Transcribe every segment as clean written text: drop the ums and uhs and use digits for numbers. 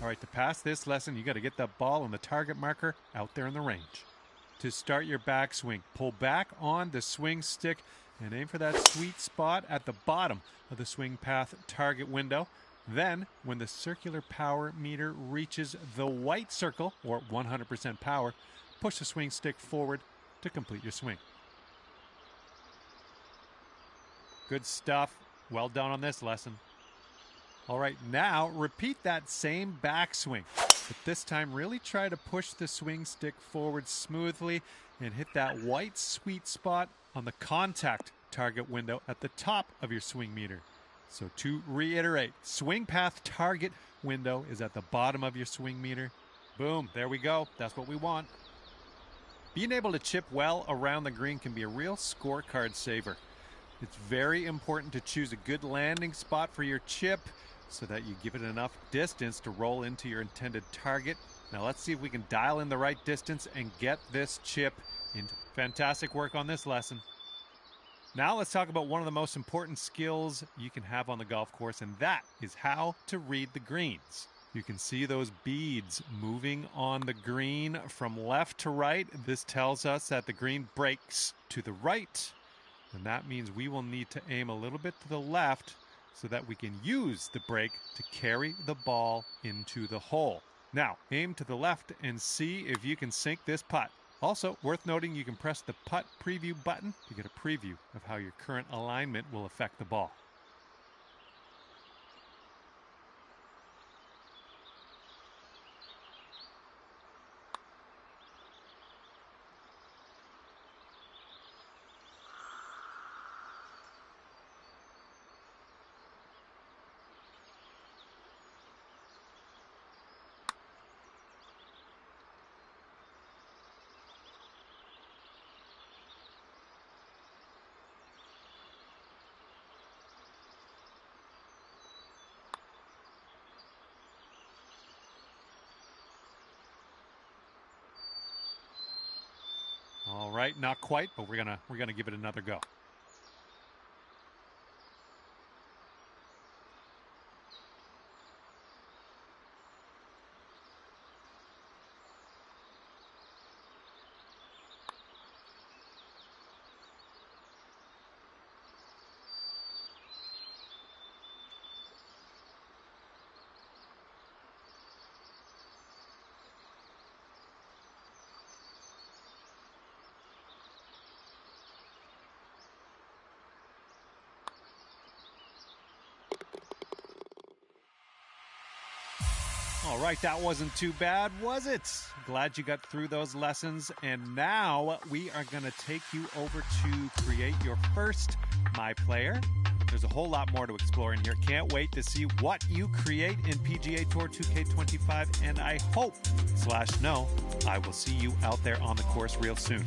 All right, to pass this lesson, you got to get that ball on the target marker out there in the range. To start your backswing, pull back on the swing stick and aim for that sweet spot at the bottom of the swing path target window. Then, when the circular power meter reaches the white circle, or 100% power, push the swing stick forward to complete your swing. Good stuff. Well done on this lesson. All right, now repeat that same backswing, but this time really try to push the swing stick forward smoothly and hit that white sweet spot on the contact target window at the top of your swing meter. So to reiterate, swing path target window is at the bottom of your swing meter. Boom, there we go. That's what we want. Being able to chip well around the green can be a real scorecard saver. It's very important to choose a good landing spot for your chip so that you give it enough distance to roll into your intended target. Now let's see if we can dial in the right distance and get this chip into. Fantastic work on this lesson. Now let's talk about one of the most important skills you can have on the golf course, and that is how to read the greens. You can see those beads moving on the green from left to right. This tells us that the green breaks to the right, and that means we will need to aim a little bit to the left so that we can use the break to carry the ball into the hole. Now, aim to the left and see if you can sink this putt. Also, worth noting, you can press the putt preview button to get a preview of how your current alignment will affect the ball. All right, not quite, but we're gonna give it another go. All right, that wasn't too bad, was it? Glad you got through those lessons. And now we are going to take you over to create your first My Player. There's a whole lot more to explore in here. Can't wait to see what you create in PGA Tour 2K25. And I hope, /know, I will see you out there on the course real soon.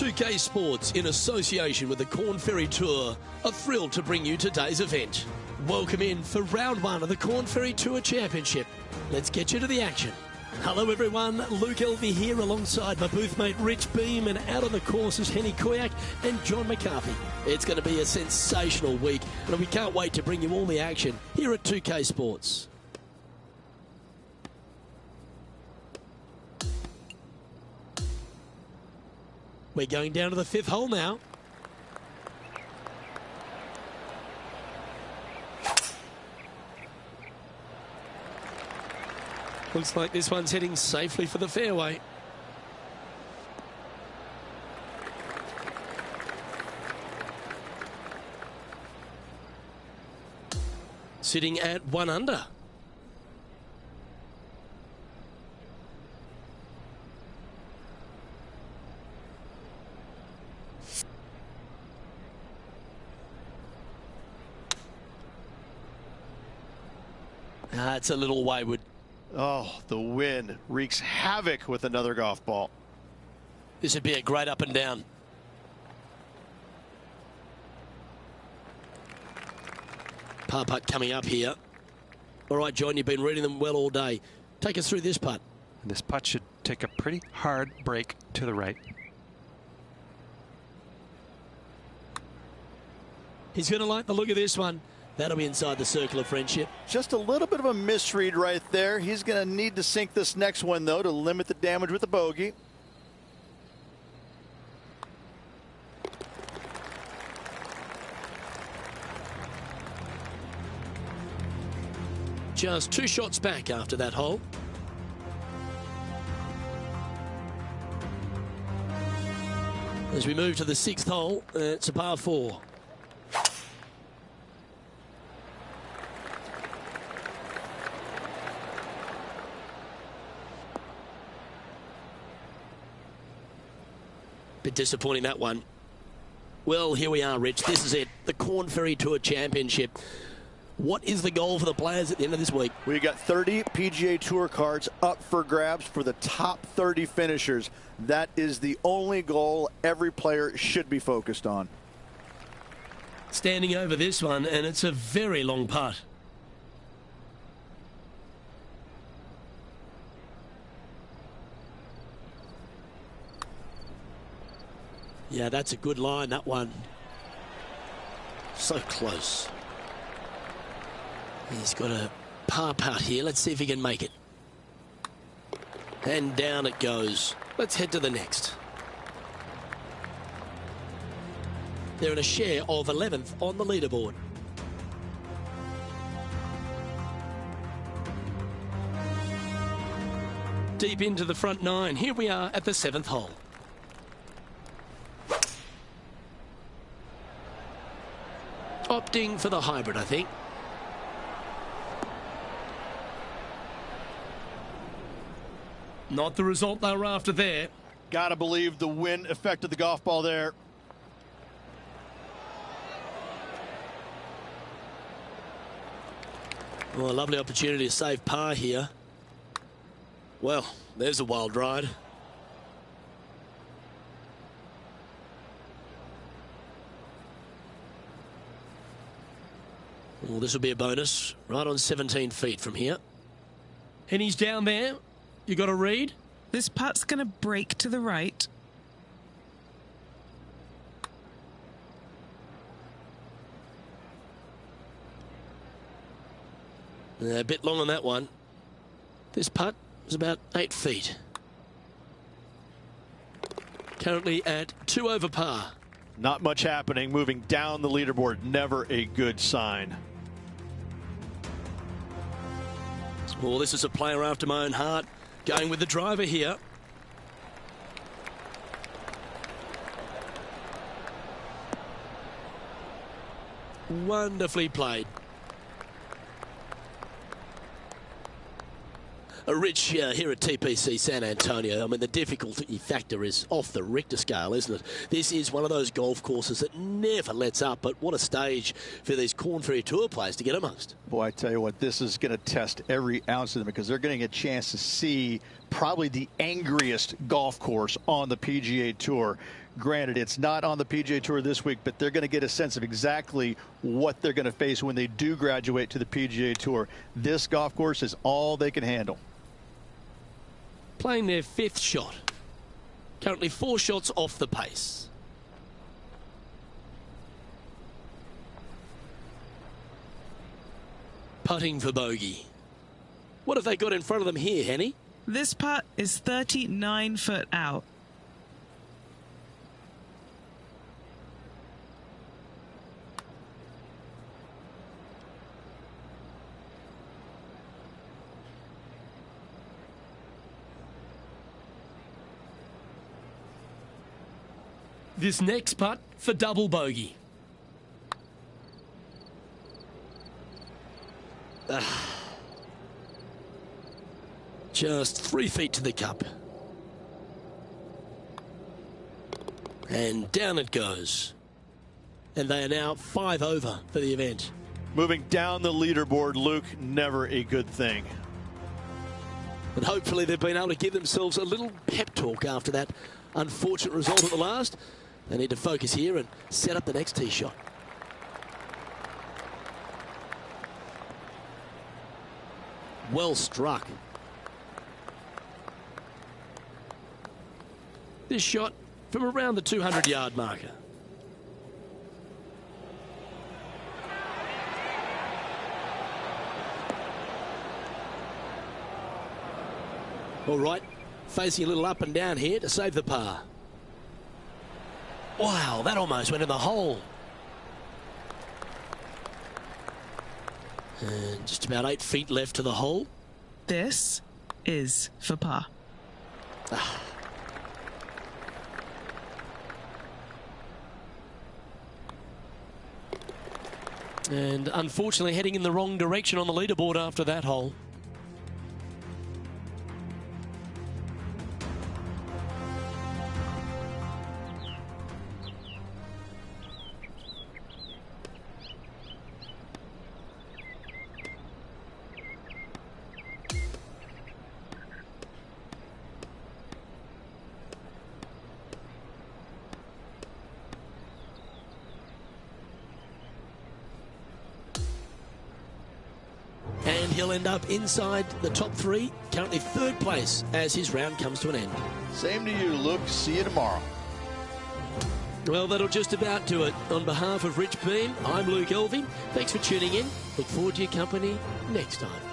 2K Sports, in association with the Corn Ferry Tour, are thrilled to bring you today's event. Welcome in for round one of the Corn Ferry Tour Championship. Let's get you to the action. Hello everyone, Luke Elvey here alongside my booth mate Rich Beam, and out on the course is Henny Koyak and John McCarthy. It's going to be a sensational week, and we can't wait to bring you all the action here at 2K Sports. We're going down to the fifth hole now. Looks like this one's heading safely for the fairway. Sitting at 1 under. It's a little wayward. Oh, the wind wreaks havoc with another golf ball. This would be a great up and down. Par putt coming up here. All right, John, you've been reading them well all day. Take us through this putt. This putt should take a pretty hard break to the right. He's going to like the look of this one. That'll be inside the circle of friendship. Just a little bit of a misread right there. He's going to need to sink this next one, though, to limit the damage with the bogey. Just 2 shots back after that hole. As we move to the 6th hole, it's a par 4. Bit disappointing, that one. Well, here we are, Rich. This is it. The Corn Ferry Tour Championship. What is the goal for the players at the end of this week? We got 30 PGA Tour cards up for grabs for the top 30 finishers. That is the only goal every player should be focused on. Standing over this one, and it's a very long putt. Yeah, that's a good line, that one. So close. He's got a par putt here. Let's see if he can make it. And down it goes. Let's head to the next. They're in a share of 11th on the leaderboard. Deep into the front 9. Here we are at the 7th hole. Opting for the hybrid, I think. Not the result they were after there. Gotta believe the wind affected the golf ball there. Well, a lovely opportunity to save par here. Well, there's a wild ride. Well, this will be a bonus. Right on 17 feet from here. And he's down there. You got a read? This putt's going to break to the right. A bit long on that one. This putt is about 8 feet. Currently at 2 over par. Not much happening. Moving down the leaderboard, never a good sign. Well, this is a player after my own heart. Going with the driver here. Wonderfully played. Rich here at TPC San Antonio. I mean, the difficulty factor is off the Richter scale, isn't it? This is one of those golf courses that never lets up, but what a stage for these Corn Ferry Tour players to get amongst. Boy, I tell you what, this is going to test every ounce of them because they're getting a chance to see probably the angriest golf course on the PGA Tour. Granted, it's not on the PGA Tour this week, but they're going to get a sense of exactly what they're going to face when they do graduate to the PGA Tour. This golf course is all they can handle. Playing their 5th shot. Currently 4 shots off the pace. Putting for bogey. What have they got in front of them here, Henny? This putt is 39 foot out. This next putt for double bogey. Just 3 feet to the cup. And down it goes. And they are now 5 over for the event. Moving down the leaderboard, Luke, never a good thing. And hopefully they've been able to give themselves a little pep talk after that unfortunate result at the last. They need to focus here and set up the next tee shot. Well struck. This shot from around the 200-yard marker. All right, facing a little up and down here to save the par. Wow, that almost went in the hole. And just about 8 feet left to the hole. This is for par. And unfortunately heading in the wrong direction on the leaderboard after that hole. And he'll end up inside the top 3, currently 3rd place as his round comes to an end. Same to you, Luke. See you tomorrow. Well, that'll just about do it. On behalf of Rich Beam, I'm Luke Elving. Thanks for tuning in. Look forward to your company next time.